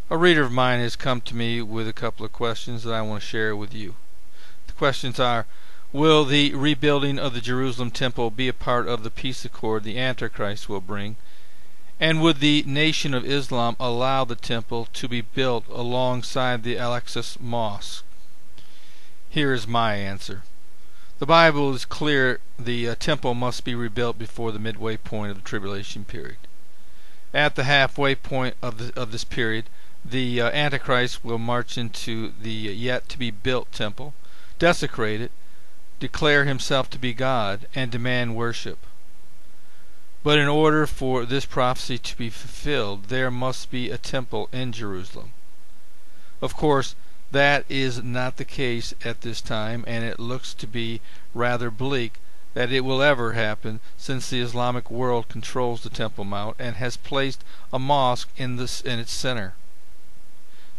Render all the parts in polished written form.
A reader of mine has come to me with a couple of questions that I want to share with you. The questions are: will the rebuilding of the Jerusalem temple be a part of the peace accord the Antichrist will bring? And would the Nation of Islam allow the temple to be built alongside the Al-aqsa mosque? Here is my answer. The Bible is clear: the temple must be rebuilt before the midway point of the tribulation period. At the halfway point of this period, the Antichrist will march into the yet-to-be-built temple, desecrate it, declare himself to be God, and demand worship. But in order for this prophecy to be fulfilled, there must be a temple in Jerusalem. Of course, that is not the case at this time, and it looks to be rather bleak that it will ever happen, since the Islamic world controls the Temple Mount and has placed a mosque in its center.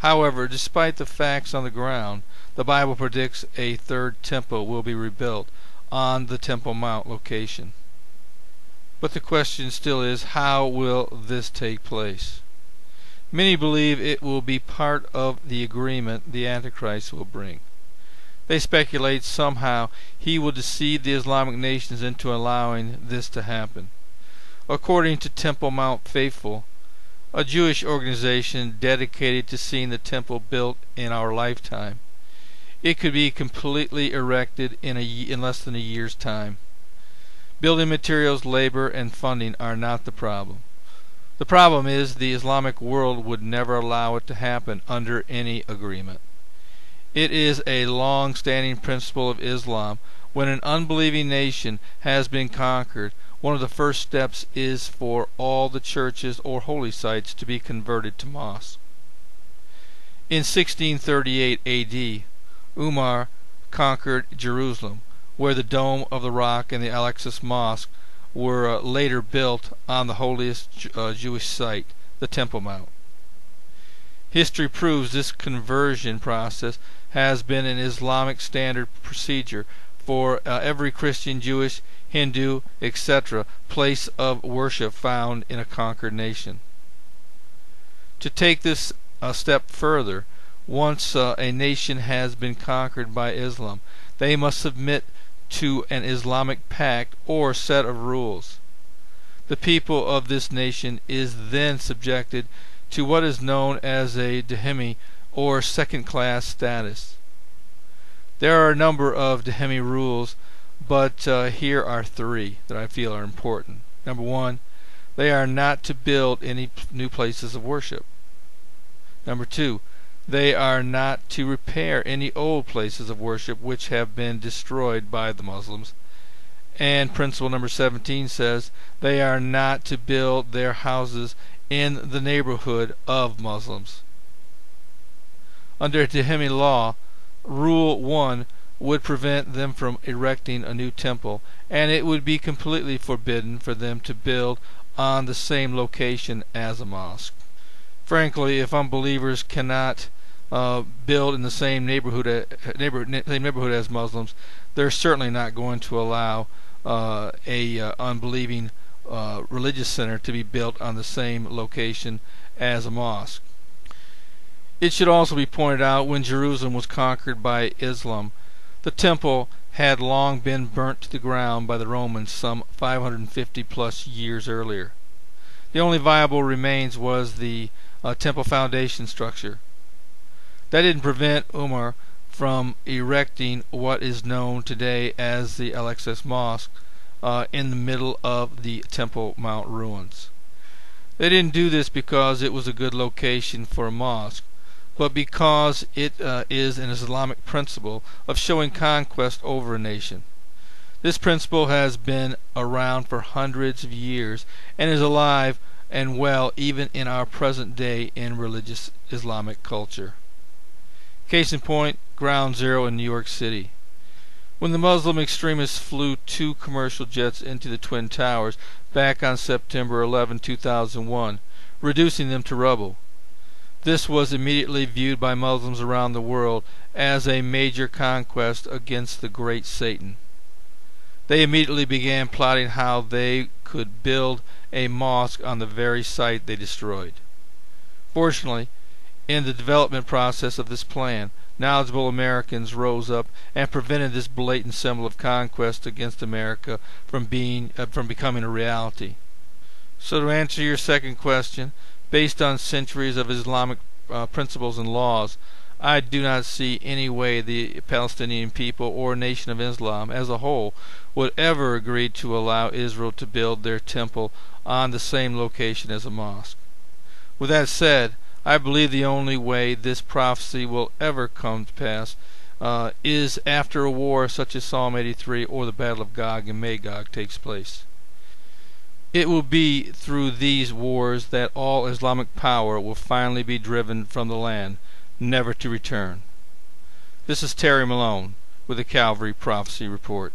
However, despite the facts on the ground, the Bible predicts a third temple will be rebuilt on the Temple Mount location. But the question still is, how will this take place? Many believe it will be part of the agreement the Antichrist will bring. They speculate somehow he will deceive the Islamic nations into allowing this to happen. According to Temple Mount Faithful, a Jewish organization dedicated to seeing the temple built in our lifetime, it could be completely erected in less than a year's time. Building materials, labor, and funding are not the problem. The problem is the Islamic world would never allow it to happen under any agreement. It is a long-standing principle of Islam: when an unbelieving nation has been conquered, one of the first steps is for all the churches or holy sites to be converted to mosques. In 1638 A.D., Umar conquered Jerusalem, where the Dome of the Rock and the Al-aqsa mosque were later built on the holiest Jewish site, the Temple Mount. History proves this conversion process has been an Islamic standard procedure for every Christian, Jewish, Hindu, etc. place of worship found in a conquered nation. To take this a step further, once a nation has been conquered by Islam, they must submit to an Islamic pact or set of rules. The people of this nation is then subjected to what is known as a dhimmi, or second-class status. There are a number of dhimmi rules, but here are three that I feel are important. Number one, they are not to build any new places of worship. Number two, they are not to repair any old places of worship which have been destroyed by the Muslims. And principle number 17 says they are not to build their houses in the neighborhood of Muslims. Under dhimmi law, Rule 1 would prevent them from erecting a new temple, and it would be completely forbidden for them to build on the same location as a mosque. Frankly, if unbelievers cannot build in the same neighborhood as Muslims, they're certainly not going to allow a unbelieving religious center to be built on the same location as a mosque. It should also be pointed out, when Jerusalem was conquered by Islam, the temple had long been burnt to the ground by the Romans some 550 plus years earlier. The only viable remains was the temple foundation structure. That didn't prevent Umar from erecting what is known today as the Al-aqsa Mosque in the middle of the Temple Mount ruins. They didn't do this because it was a good location for a mosque, but because it is an Islamic principle of showing conquest over a nation. This principle has been around for hundreds of years and is alive and well even in our present day in religious Islamic culture. Case in point, Ground Zero in New York City. When the Muslim extremists flew 2 commercial jets into the Twin Towers back on September 11, 2001, reducing them to rubble, this was immediately viewed by Muslims around the world as a major conquest against the great Satan. They immediately began plotting how they could build a mosque on the very site they destroyed. Fortunately, In the development process of this plan, knowledgeable Americans rose up and prevented this blatant symbol of conquest against America from becoming a reality. So to answer your second question, based on centuries of Islamic principles and laws, I do not see any way the Palestinian people or Nation of Islam as a whole would ever agree to allow Israel to build their temple on the same location as a mosque. With that said, I believe the only way this prophecy will ever come to pass is after a war such as Psalm 83 or the Battle of Gog and Magog takes place. It will be through these wars that all Islamic power will finally be driven from the land, never to return. This is Terry Malone with the Calvary Prophecy Report.